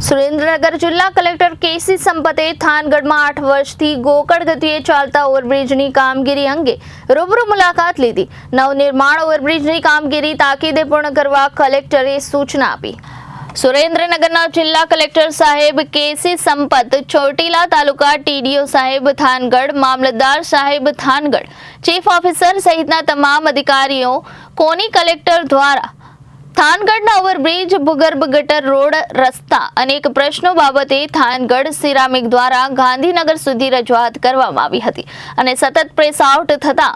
સુરેન્દ્રનગર જિલ્લા કલેક્ટર કેસી સંપતે થાનગઢમાં 8 વર્ષથી ગોકળ ગતિએ ચાલતા ઓવરબ્રિજની કામગીરી અંગે રૂબરૂ મુલાકાત લીધી। નવનિર્માણ ઓવરબ્રિજની કામગીરી તાકીદે પૂર્ણ કરવા કલેક્ટરે સૂચના આપી। સુરેન્દ્રનગરના જિલ્લા કલેક્ટર સાહેબ કેસી સંપત, ચોટીલા તાલુકા ટીડીઓ સાહેબ થાનગઢ, મામલતદાર સાહેબ થાનગઢ, ચીફ ઓફિસર સહિતના તમામ અધિકારીઓ કોની કલેક્ટર દ્વારા થાનગઢના ઓવરબ્રિજ, ભૂગર્ભ ગટર રોડ, રસ્તા અનેક પ્રશ્નો બાબતે થાનગઢ સિરામિક દ્વારા ગાંધીનગર સુધી રજૂઆત કરવામાં આવી હતી અને સતત પ્રેસ આઉટ થતા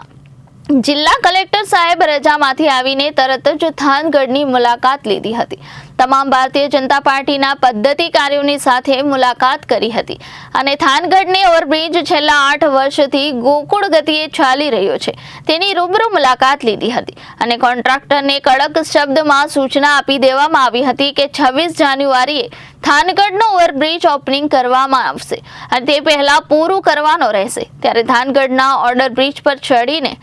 જિલ્લા કલેક્ટર સાહેબ રજામાંથી આવીને તરત જ થાનગઢની મુલાકાત લીધી હતી। તમામ ભારતીય જનતા પાર્ટીના પદાધિકારીઓની સાથે મુલાકાત કરી હતી અને થાનગઢની ઓવરબ્રિજ છેલ્લા 8 વર્ષથી ગોકુળ ગતિએ ચાલી રહ્યો છે તેની રૂબરૂ મુલાકાત લીધી હતી અને કોન્ટ્રાક્ટરને કડક શબ્દમાં સૂચના આપી દેવામાં આવી હતી કે 26 જાન્યુઆરીએ થાનગઢનો ઓવરબ્રિજ ઓપનિંગ કરવામાં આવશે અને તે પહેલા પૂરું કરવાનો રહેશે। ત્યારે થાનગઢના ઓર્ડર બ્રિજ પર ચડીને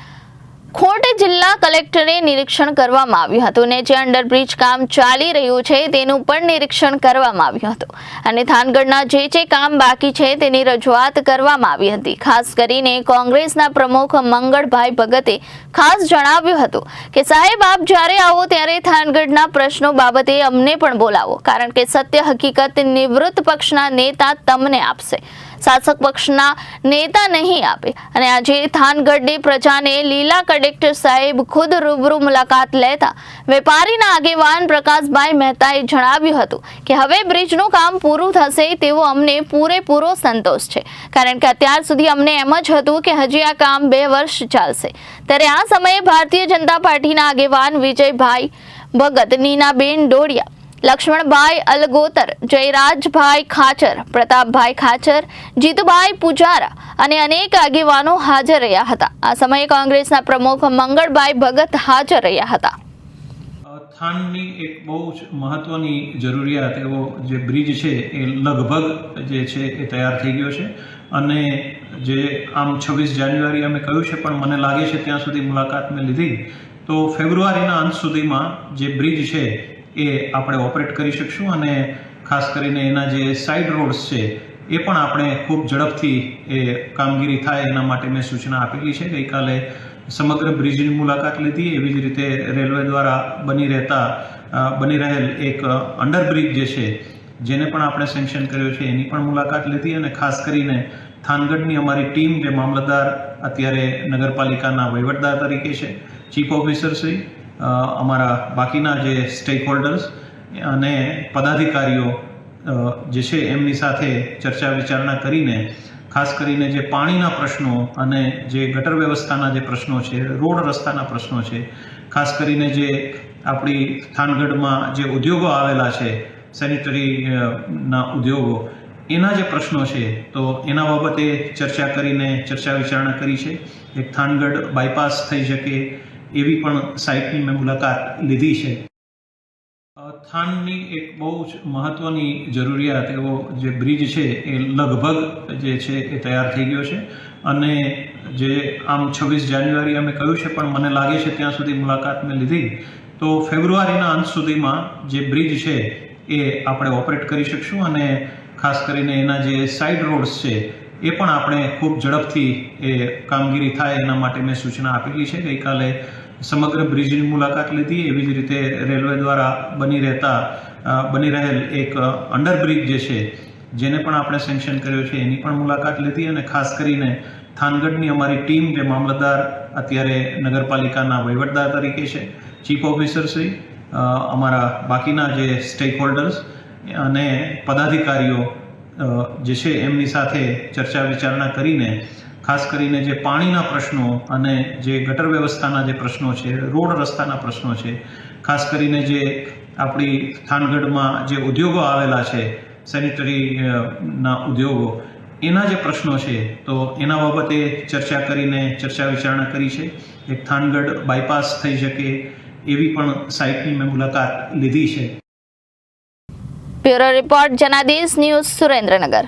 ખોટ જિલ્લા કલેક્ટરે નિરીક્ષણ કરવામાં આવ્યું હતું અને જે અંડરબ્રિજ કામ ચાલી રહ્યું છે તેનું પણ નિરીક્ષણ કરવામાં આવ્યું હતું અને થાનગઢના જે કામ બાકી છે તેની રજૂઆત કરવામાં આવી હતી। ખાસ કરીને કોંગ્રેસના પ્રમુખ મંગળભાઈ ભગતે ખાસ જણાવ્યું હતું કે સાહેબ, આપ જ્યારે આવો ત્યારે થાનગઢના પ્રશ્નો બાબતે અમને પણ બોલાવો, કારણ કે સત્ય હકીકત નિવૃત્ત પક્ષના નેતા તમને આપશે, શાસક પક્ષના નેતા નહીં આપે। અને આજે થાનગઢની પ્રજાને લીલા કલેક્ટર સાહેબ ખુદ રૂબરૂ મુલાકાત લેતા વેપારીના આગેવાન પ્રકાશભાઈ મહેતાએ જણાવ્યું હતું કે હવે બ્રિજનું કામ પૂરું થશે તેવો અમને પૂરેપૂરો સંતોષ છે, કારણ કે અત્યાર સુધી અમને એમ જ હતું કે હજી આ કામ 2 વર્ષ ચાલશે। ત્યારે આ સમયે ભારતીય જનતા પાર્ટીના આગેવાન વિજયભાઈ ભગત, નીનાબેન ડોડિયા, લક્ષ્મણભાઈ અલગોતર, જયરાજભાઈ ખાચર, પ્રતાપભાઈ ખાચર, જીતુભાઈ પુજારા અને અનેક આગેવાનો હાજર રહ્યા હતા। આ સમયે કોંગ્રેસના પ્રમુખ મંગળભાઈ ભગત હાજર રહ્યા હતા। થાનની એક બહુ જ મહત્વની જરૂરિયાત એવો જે બ્રિજ છે એ લગભગ જે છે એ તૈયાર થઈ ગયો છે અને જે આમ 26 જાન્યુઆરી અમે કહ્યું છે, પણ મને લાગે છે ત્યાં સુધી મુલાકાત મેં લીધી તો ફેબ્રુઆરીના અંત સુધીમાં જે બ્રિજ છે એ આપણે ઓપરેટ કરી શકશું અને ખાસ કરીને એના જે સાઇડ રોડ્સ છે એ પણ આપણે ખૂબ ઝડપથી એ કામગીરી થાય એના માટે મેં સૂચના આપેલી છે। ગઈકાલે સમગ્ર બ્રિજની મુલાકાત લીધી। એવી જ રીતે રેલવે દ્વારા બની રહેલ એક અંડરબ્રિજ જે છે જેને પણ આપણે સેન્કશન કર્યો છે એની પણ મુલાકાત લીધી અને ખાસ કરીને થાનગઢની અમારી ટીમ જે મામલતદાર અત્યારે નગરપાલિકાના વહીવટદાર તરીકે છે, ચીફ ઓફિસર શ્રી, અમારા બાકીના જે સ્ટેક હોલ્ડર્સ અને પદાધિકારીઓ જે છે એમની સાથે ચર્ચા વિચારણા કરીને ખાસ કરીને જે પાણીના પ્રશ્નો અને જે ગટર વ્યવસ્થાના જે પ્રશ્નો છે, રોડ રસ્તાના પ્રશ્નો છે, ખાસ કરીને જે આપણી થાનગઢમાં જે ઉદ્યોગો આવેલા છે, સેનિટરીના ઉદ્યોગો, એના જે પ્રશ્નો છે તો એના બાબતે ચર્ચા વિચારણા કરી છે। એક થાનગઢ બાયપાસ થઈ શકે એવી પણ સાઇટની મેં મુલાકાત લીધી છે। થાનની એક બહુ જ મહત્વની જરૂરિયાત એવો જે બ્રિજ છે એ લગભગ જે છે એ તૈયાર થઈ ગયો છે અને જે આમ 26 જાન્યુઆરી અમે કહ્યું છે, પણ મને લાગે છે ત્યાં સુધી મુલાકાત મેં લીધી તો ફેબ્રુઆરીના અંત સુધીમાં જે બ્રિજ છે એ આપણે ઓપરેટ કરી શકશું અને ખાસ કરીને એના જે સાઇડ રોડ્સ છે એ પણ આપણે ખૂબ ઝડપથી એ કામગીરી થાય એના માટે મેં સૂચના આપેલી છે। ગઈકાલે સમગ્ર બ્રિજની મુલાકાત લીધી। એવી જ રીતે રેલવે દ્વારા બની રહેલ એક અંડરબ્રિજ જે છે જેને પણ આપણે સેન્કશન કર્યો છે એની પણ મુલાકાત લીધી અને ખાસ કરીને થાનગઢની અમારી ટીમ જે મામલતદાર અત્યારે નગરપાલિકાના વહીવટદાર તરીકે છે, ચીફ ઓફિસર શ્રી, અમારા બાકીના જે સ્ટેક હોલ્ડર્સ અને પદાધિકારીઓ જે છે એમની સાથે ચર્ચા વિચારણા કરીને ખાસ કરીને જે પાણીના પ્રશ્નો અને જે ગટર વ્યવસ્થાના જે પ્રશ્નો છે, રોડ રસ્તાના પ્રશ્નો છે, ખાસ કરીને જે આપણી થાનગઢમાં જે ઉદ્યોગો આવેલા છે, સેનિટરીના ઉદ્યોગો, એના જે પ્રશ્નો છે તો એના બાબતે ચર્ચા વિચારણા કરી છે। એક થાનગઢ બાયપાસ થઈ શકે એવી પણ સાઇટની મેં મુલાકાત લીધી છે। Bureau report, Janadesh news, Surendranagar.